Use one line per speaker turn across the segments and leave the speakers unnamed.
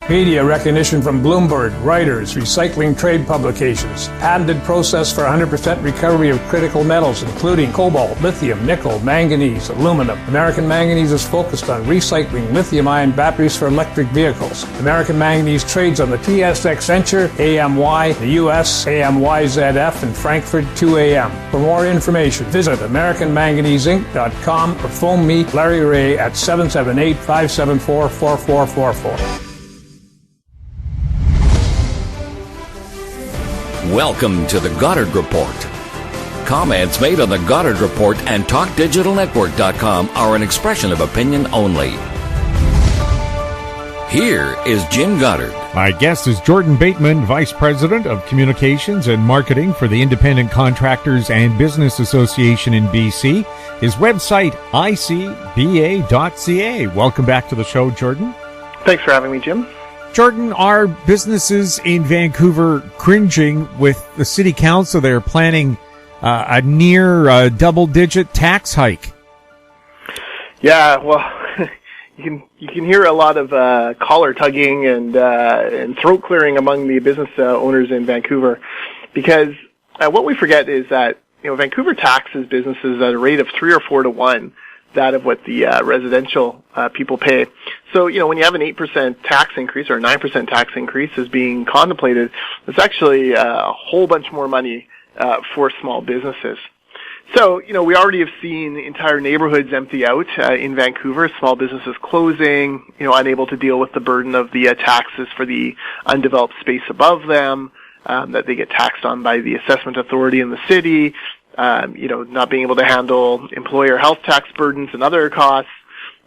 Media recognition from Bloomberg, Reuters, recycling trade publications. Patented process for 100% recovery of critical metals, including cobalt, lithium, nickel, manganese, aluminum. American Manganese is focused on recycling lithium-ion batteries for electric vehicles. American Manganese trades on the TSX Venture, AMY, the US, AMYZF, and Frankfurt 2AM. For more information, visit AmericanManganeseInc.com or phone me, Larry Ray, at 778-574-4444.
Welcome to the Goddard Report. Comments made on the Goddard Report and TalkDigitalNetwork.com are an expression of opinion only. Here is Jim Goddard.
My guest is Jordan Bateman, Vice President of Communications and Marketing for the Independent Contractors and Business Association in BC. His website, icba.ca. Welcome back to the show, Jordan.
Thanks for having me, Jim.
Jordan, are businesses in Vancouver cringing with the city council? They're planning a near double-digit tax hike.
Yeah, well, you can hear a lot of collar tugging and throat clearing among the business owners in Vancouver, because what we forget is that Vancouver taxes businesses at a rate of 3 or 4 to 1. That of what the residential people pay. So, when you have an 8% tax increase or a 9% tax increase is being contemplated, it's actually a whole bunch more money for small businesses. So, we already have seen entire neighborhoods empty out in Vancouver, small businesses closing, unable to deal with the burden of the taxes for the undeveloped space above them, that they get taxed on by the assessment authority in the city. Not being able to handle employer health tax burdens and other costs.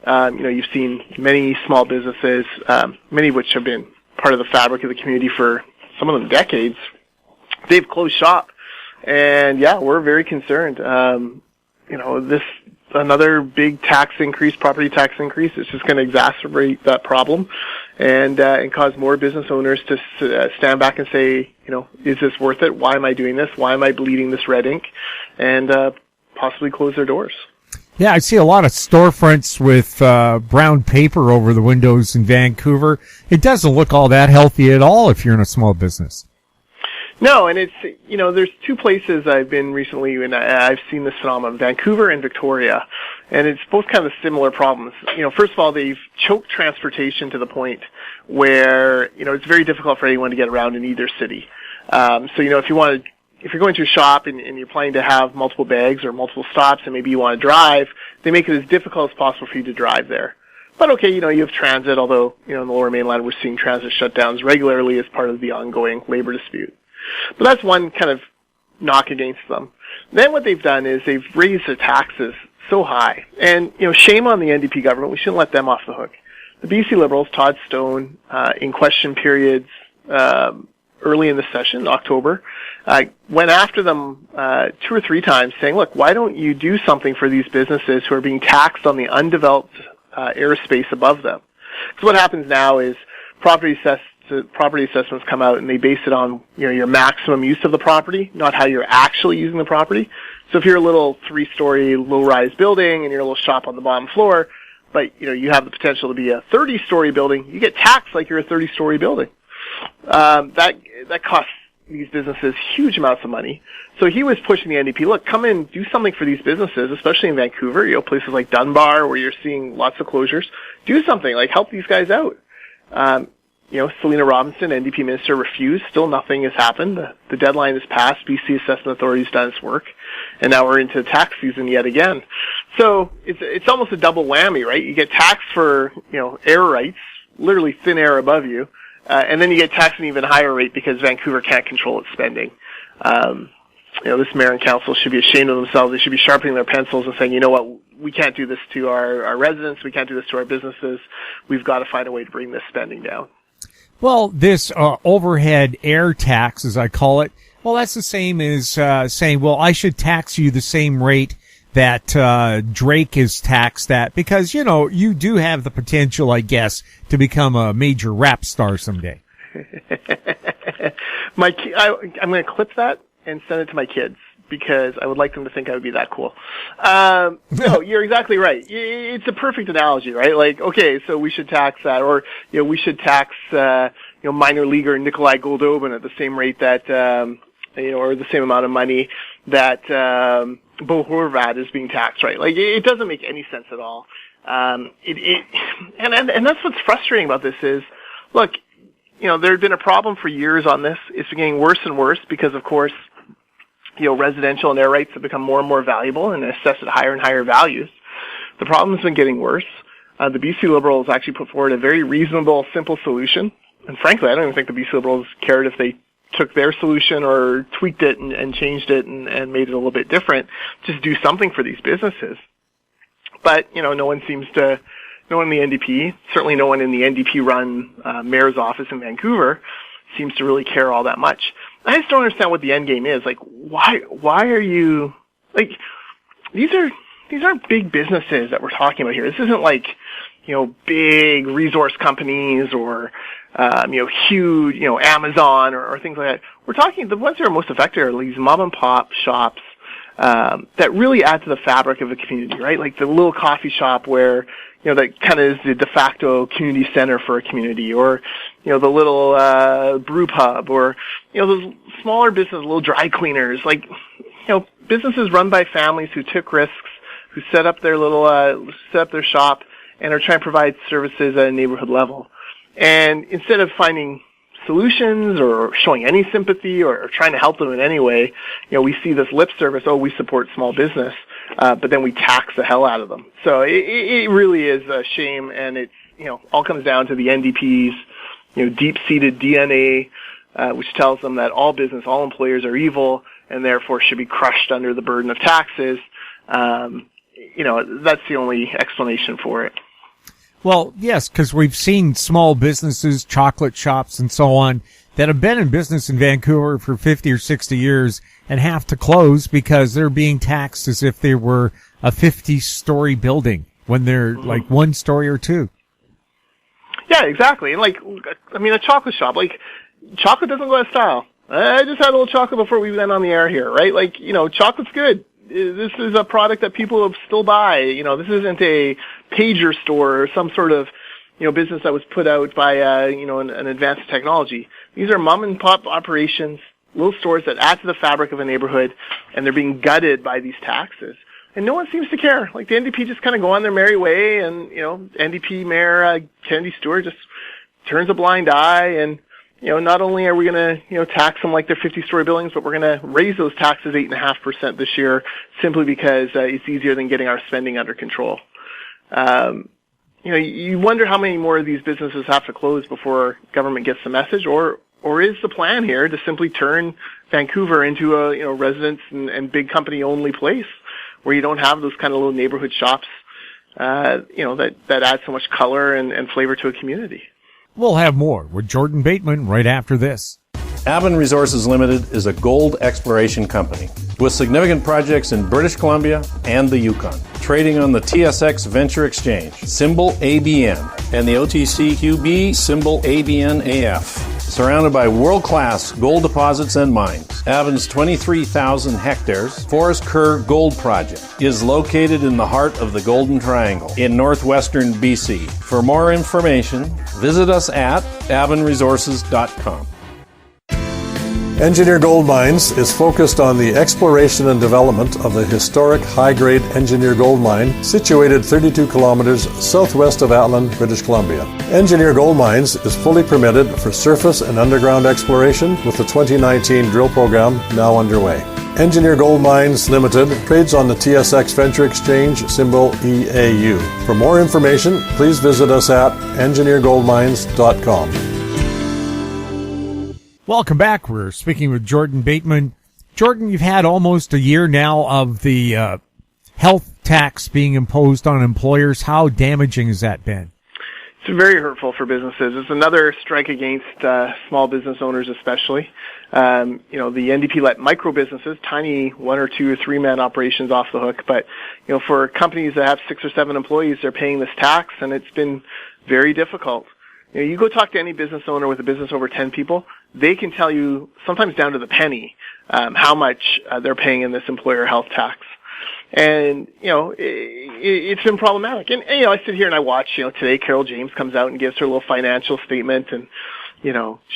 You've seen many small businesses, many of which have been part of the fabric of the community for some of them decades. They've closed shop. And yeah, we're very concerned. This another big tax increase, property tax increase, is just going to exacerbate that problem and cause more business owners to stand back and say, is this worth it? Why am I doing this? Why am I bleeding this red ink? And possibly close their doors.
Yeah, I see a lot of storefronts with brown paper over the windows in Vancouver. It doesn't look all that healthy at all if you're in a small business.
No, and it's, there's two places I've been recently, and I've seen this phenomenon, Vancouver and Victoria, and it's both kind of similar problems. First of all, they've choked transportation to the point where, it's very difficult for anyone to get around in either city. So, if you're going to a shop and you're planning to have multiple bags or multiple stops and maybe you want to drive, they make it as difficult as possible for you to drive there. But okay, you have transit, although, in the Lower Mainland we're seeing transit shutdowns regularly as part of the ongoing labor dispute. But that's one kind of knock against them. Then what they've done is they've raised their taxes so high. And, shame on the NDP government. We shouldn't let them off the hook. The BC Liberals, Todd Stone, in question periods early in the session, October, went after them 2 or 3 times saying, look, why don't you do something for these businesses who are being taxed on the undeveloped airspace above them? Because what happens now is property assessments come out and they base it on your maximum use of the property, not how you're actually using the property. So if you're a little 3-story low-rise building and you're a little shop on the bottom floor, but you have the potential to be a 30-story building, you get taxed like you're a 30-story building. That costs these businesses huge amounts of money. So he was pushing the NDP, look, come in, do something for these businesses, especially in Vancouver, places like Dunbar where you're seeing lots of closures. Do something, help these guys out. Selena Robinson, NDP minister, refused. Still nothing has happened. The deadline is passed. BC Assessment Authority has done its work. And now we're into tax season yet again. So it's almost a double whammy, right? You get taxed for, air rights, literally thin air above you. And then you get taxed at an even higher rate because Vancouver can't control its spending. This mayor and council should be ashamed of themselves. They should be sharpening their pencils and saying, you know what, we can't do this to our residents. We can't do this to our businesses. We've got to find a way to bring this spending down.
Well, this overhead air tax, as I call it, well, that's the same as saying, well, I should tax you the same rate that Drake is taxed at, because, you do have the potential, I guess, to become a major rap star someday.
I'm going to clip that and send it to my kids. because I would like them to think I would be that cool. No, you're exactly right. It's a perfect analogy, right? Like, okay, so we should tax that, or we should tax minor leaguer Nikolai Goldobin at the same rate that or the same amount of money that Bo Horvat is being taxed, right? Like, it doesn't make any sense at all. And that's what's frustrating about this is, look, there had been a problem for years on this. It's been getting worse and worse because, of course, residential and air rights have become more and more valuable and assessed at higher and higher values. The problem's been getting worse. The BC Liberals actually put forward a very reasonable, simple solution. And frankly, I don't even think the BC Liberals cared if they took their solution or tweaked it and changed it and made it a little bit different. Just do something for these businesses. But, no one in the NDP, certainly no one in the NDP-run mayor's office in Vancouver seems to really care all that much. I just don't understand what the end game is. Like, why are you, like, these aren't big businesses that we're talking about here. This isn't like, big resource companies or, huge, Amazon or things like that. We're talking, the ones that are most affected are these mom and pop shops, that really add to the fabric of a community, right? Like the little coffee shop where, that kind of is the de facto community center for a community, or, the little, brew pub, or, those smaller businesses, little dry cleaners, like, businesses run by families who took risks, who set up their shop and are trying to provide services at a neighborhood level. And instead of finding solutions or showing any sympathy or trying to help them in any way, we see this lip service, we support small business, but then we tax the hell out of them. So it really is a shame, and it's, all comes down to the NDP's, deep-seated DNA, which tells them that all employers are evil and therefore should be crushed under the burden of taxes. That's the only explanation for it.
Well, yes, because we've seen small businesses, chocolate shops, and so on that have been in business in Vancouver for 50 or 60 years and have to close because they're being taxed as if they were a 50-story building when they're like one story or two.
Yeah, exactly. And a chocolate shop, chocolate doesn't go out of style. I just had a little chocolate before we went on the air here, right? Chocolate's good. This is a product that people still buy. This isn't a pager store or some sort of, business that was put out by, an advanced technology. These are mom and pop operations, little stores that add to the fabric of a neighborhood, and they're being gutted by these taxes. And no one seems to care. Like, the NDP just kind of go on their merry way, and, NDP Mayor Kennedy Stewart just turns a blind eye, and, not only are we going to, tax them like they're 50-story buildings, but we're going to raise those taxes 8.5% this year simply because it's easier than getting our spending under control. You wonder how many more of these businesses have to close before government gets the message, or is the plan here to simply turn Vancouver into a, residence and big company only place where you don't have those kind of little neighborhood shops, that add so much color and flavor to a community.
We'll have more with Jordan Bateman right after this.
Aben Resources Limited is a gold exploration company with significant projects in British Columbia and the Yukon, trading on the TSX Venture Exchange, symbol ABN, and the OTCQB, symbol ABNAF. Surrounded by world-class gold deposits and mines, Aben's 23,000 hectares Forest Kerr Gold Project is located in the heart of the Golden Triangle in northwestern BC. For more information, visit us at abenresources.com.
Engineer Gold Mines is focused on the exploration and development of the historic high-grade Engineer Gold Mine situated 32 kilometers southwest of Atlin, British Columbia. Engineer Gold Mines is fully permitted for surface and underground exploration with the 2019 drill program now underway. Engineer Gold Mines Limited trades on the TSX Venture Exchange, symbol EAU. For more information, please visit us at engineergoldmines.com.
Welcome back. We're speaking with Jordan Bateman. Jordan, you've had almost a year now of the health tax being imposed on employers. How damaging has that been?
It's very hurtful for businesses. It's another strike against small business owners especially. The NDP let micro businesses, tiny 1 or 2 or 3 man operations off the hook. But, for companies that have 6 or 7 employees, they're paying this tax, and it's been very difficult. You go talk to any business owner with a business over 10 people, they can tell you, sometimes down to the penny, how much they're paying in this employer health tax. And, it's been problematic. And, I sit here and I watch, today Carol James comes out and gives her little financial statement, and,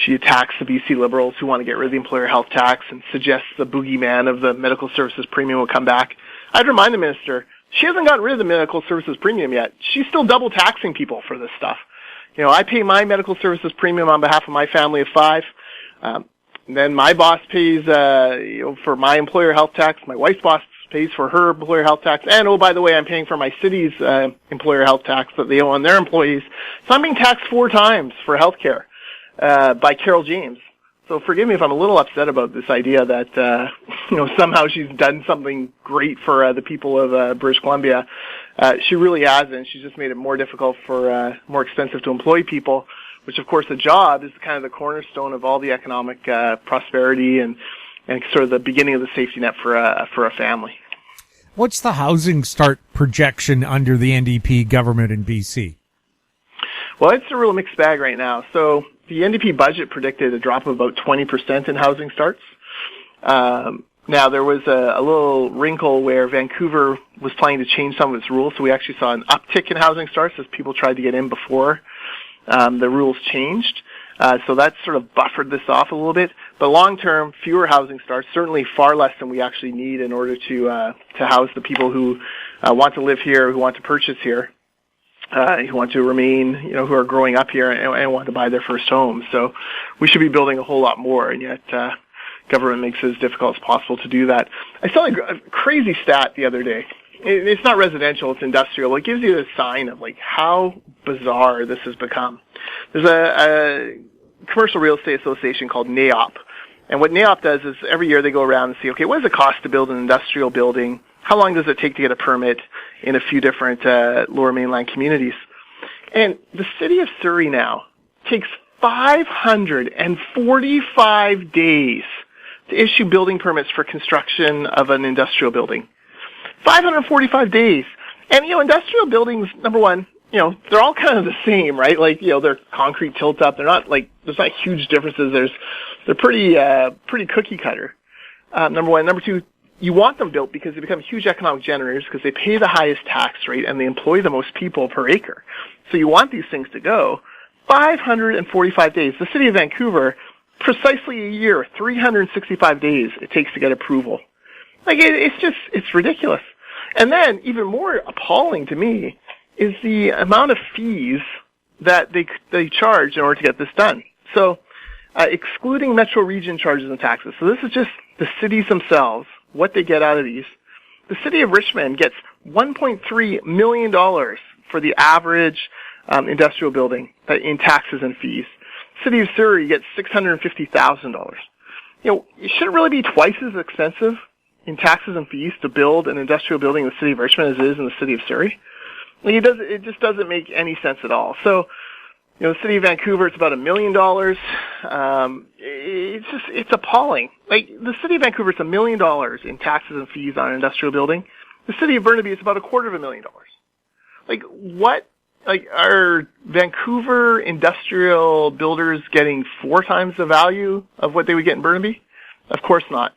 she attacks the BC Liberals who want to get rid of the employer health tax and suggests the boogeyman of the medical services premium will come back. I'd remind the minister, she hasn't gotten rid of the medical services premium yet. She's still double taxing people for this stuff. I pay my medical services premium on behalf of my family of 5. And then my boss pays, for my employer health tax. My wife's boss pays for her employer health tax. And, oh, by the way, I'm paying for my city's employer health tax that they owe on their employees. So I'm being taxed 4 times for health care by Carol James. So forgive me if I'm a little upset about this idea that, somehow she's done something great for the people of British Columbia. She really hasn't. She's just made it more difficult for, more expensive to employ people, which of course the job is kind of the cornerstone of all the economic prosperity and sort of the beginning of the safety net for a family.
What's the housing start projection under the NDP government in BC?
Well, it's a real mixed bag right now. So the NDP budget predicted a drop of about 20% in housing starts. Now, there was a little wrinkle where Vancouver was planning to change some of its rules, so we actually saw an uptick in housing starts as people tried to get in before the rules changed. So that sort of buffered this off a little bit. But long-term, fewer housing starts, certainly far less than we actually need in order to house the people who want to live here, who want to purchase here, who want to remain, who are growing up here and want to buy their first home. So we should be building a whole lot more, and yet government makes it as difficult as possible to do that. I saw a crazy stat the other day. It's not residential, it's industrial. It gives you a sign of how bizarre this has become. There's a commercial real estate association called NAIOP. And what NAIOP does is every year they go around and see, okay, what does it cost to build an industrial building? How long does it take to get a permit in a few different lower mainland communities? And the city of Surrey now takes 545 days to issue building permits for construction of an industrial building. 545 days. And, industrial buildings, number one, they're all kind of the same, right? They're concrete tilt up. They're not there's not huge differences. They're pretty cookie cutter. Number one. Number two, you want them built because they become huge economic generators because they pay the highest tax rate and they employ the most people per acre. So you want these things to go. 545 days. The city of Vancouver, precisely a year, 365 days it takes to get approval. It's ridiculous. And then, even more appalling to me, is the amount of fees that they charge in order to get this done. So, excluding metro region charges and taxes. So this is just the cities themselves, what they get out of these. The city of Richmond gets $1.3 million for the average industrial building in taxes and fees. The city of Surrey gets $650,000. Should it really be twice as expensive in taxes and fees to build an industrial building in the city of Richmond as it is in the city of Surrey? It just doesn't make any sense at all. So, the city of Vancouver, it's about $1 million. It's appalling. The city of Vancouver, it's $1 million in taxes and fees on an industrial building. The city of Burnaby, it's about $250,000. What? Are Vancouver industrial builders getting 4 times the value of what they would get in Burnaby? Of course not.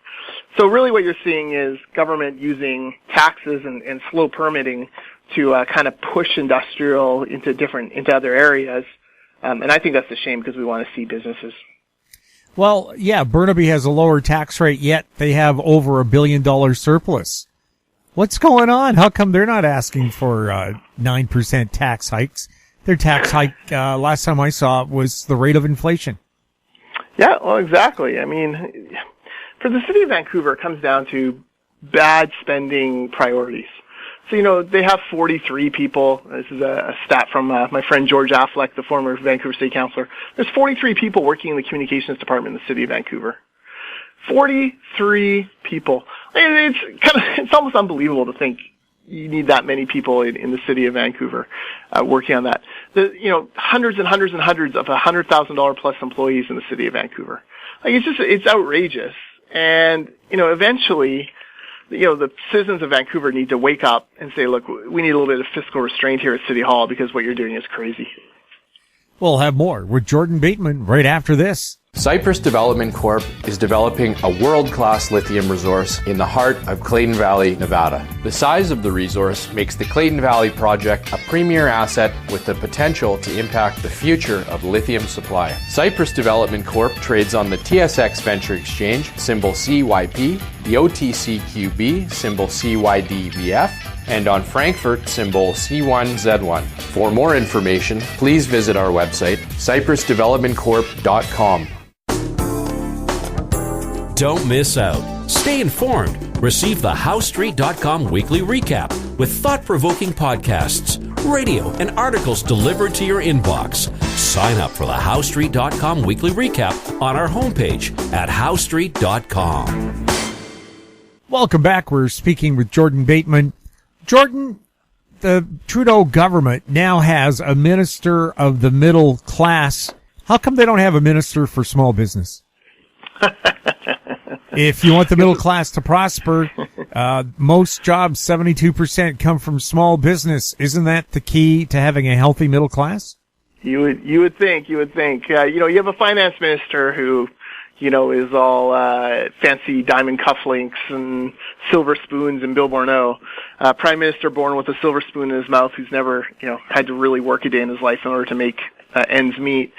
So really what you're seeing is government using taxes and slow permitting to kind of push industrial into other areas. And I think that's a shame because we want to see businesses.
Well, yeah, Burnaby has a lower tax rate, yet they have over $1 billion surplus. What's going on? How come they're not asking for 9% tax hikes? Their tax hike, last time I saw it, was the rate of inflation.
Yeah, well, exactly. I mean, for the city of Vancouver, it comes down to bad spending priorities. So, they have 43 people. This is a stat from my friend George Affleck, the former Vancouver State Councillor. There's 43 people working in the communications department in the city of Vancouver. 43 people. It's almost unbelievable to think you need that many people in the city of Vancouver working on that. Hundreds and hundreds and hundreds of $100,000 plus employees in the city of Vancouver. It's outrageous. And, eventually, the citizens of Vancouver need to wake up and say, look, we need a little bit of fiscal restraint here at City Hall because what you're doing is crazy.
We'll have more with Jordan Bateman right after this.
Cypress Development Corp. is developing a world-class lithium resource in the heart of Clayton Valley, Nevada. The size of the resource makes the Clayton Valley project a premier asset with the potential to impact the future of lithium supply. Cypress Development Corp. trades on the TSX Venture Exchange, symbol CYP, the OTCQB, symbol CYDVF, and on Frankfurt, symbol C1Z1. For more information, please visit our website, cypressdevelopmentcorp.com.
Don't miss out. Stay informed. Receive the HowStreet.com weekly recap with thought-provoking podcasts, radio, and articles delivered to your inbox. Sign up for the HowStreet.com weekly recap on our homepage at HowStreet.com.
Welcome back. We're speaking with Jordan Bateman. Jordan, the Trudeau government now has a minister of the middle class. How come they don't have a minister for small business? If you want the middle class to prosper, most jobs, 72%, come from small business. Isn't that the key to having a healthy middle class?
You would think. You have a finance minister who, is all fancy diamond cufflinks and silver spoons and Bill Bourneau. Prime Minister born with a silver spoon in his mouth who's never, had to really work a day in his life in order to make ends meet.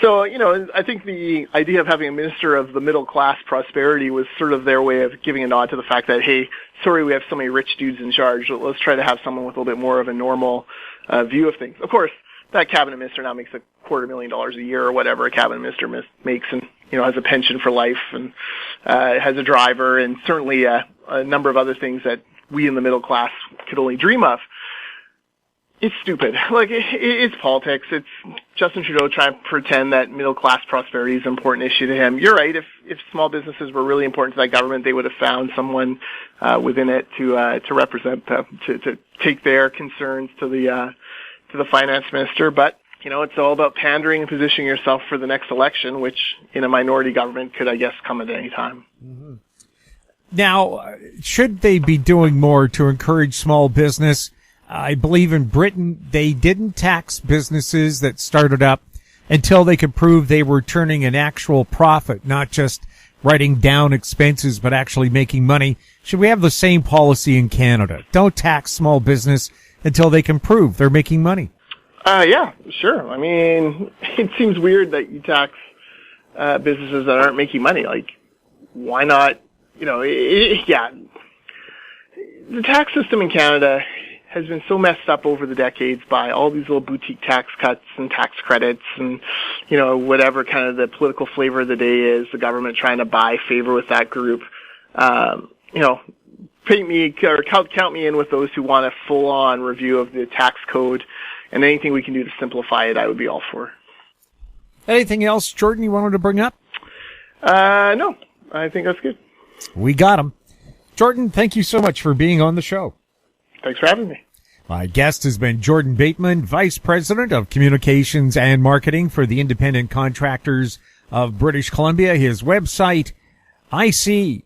So, I think the idea of having a minister of the middle class prosperity was sort of their way of giving a nod to the fact that, hey, sorry we have so many rich dudes in charge. Let's try to have someone with a little bit more of a normal view of things. Of course, that cabinet minister now makes $250,000 a year or whatever a cabinet minister makes, and has a pension for life and has a driver and certainly a number of other things that we in the middle class could only dream of. It's stupid. It's politics. It's Justin Trudeau trying to pretend that middle class prosperity is an important issue to him. You're right. If small businesses were really important to that government, they would have found someone within it to represent them, to take their concerns to the finance minister. But it's all about pandering and positioning yourself for the next election, which in a minority government could, I guess, come at any time.
Mm-hmm. Now, should they be doing more to encourage small business? I believe in Britain, they didn't tax businesses that started up until they could prove they were turning an actual profit, not just writing down expenses, but actually making money. Should we have the same policy in Canada? Don't tax small business until they can prove they're making money.
Yeah, sure. I mean, it seems weird that you tax businesses that aren't making money. Why not? The tax system in Canada has been so messed up over the decades by all these little boutique tax cuts and tax credits and, whatever kind of the political flavor of the day is, the government trying to buy favor with that group. Paint me or count me in with those who want a full-on review of the tax code, and anything we can do to simplify it, I would be all for.
Anything else, Jordan, you wanted to bring up?
No, I think that's good.
We got him. Jordan, thank you so much for being on the show.
Thanks for having me.
My guest has been Jordan Bateman, Vice President of Communications and Marketing for the Independent Contractors of British Columbia. His website, icba.ca.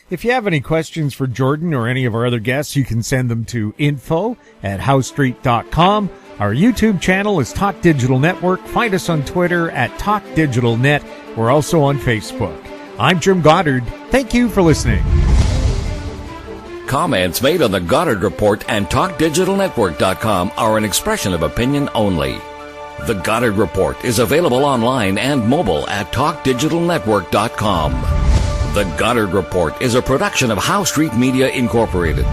If you have any questions for Jordan or any of our other guests, you can send them to info@howstreet.com. Our YouTube channel is Talk Digital Network. Find us on Twitter at Talk Digital Net. We're also on Facebook. I'm Jim Goddard. Thank you for listening.
Comments made on the Goddard Report and TalkDigitalNetwork.com are an expression of opinion only. The Goddard Report is available online and mobile at TalkDigitalNetwork.com. The Goddard Report is a production of Howe Street Media Incorporated.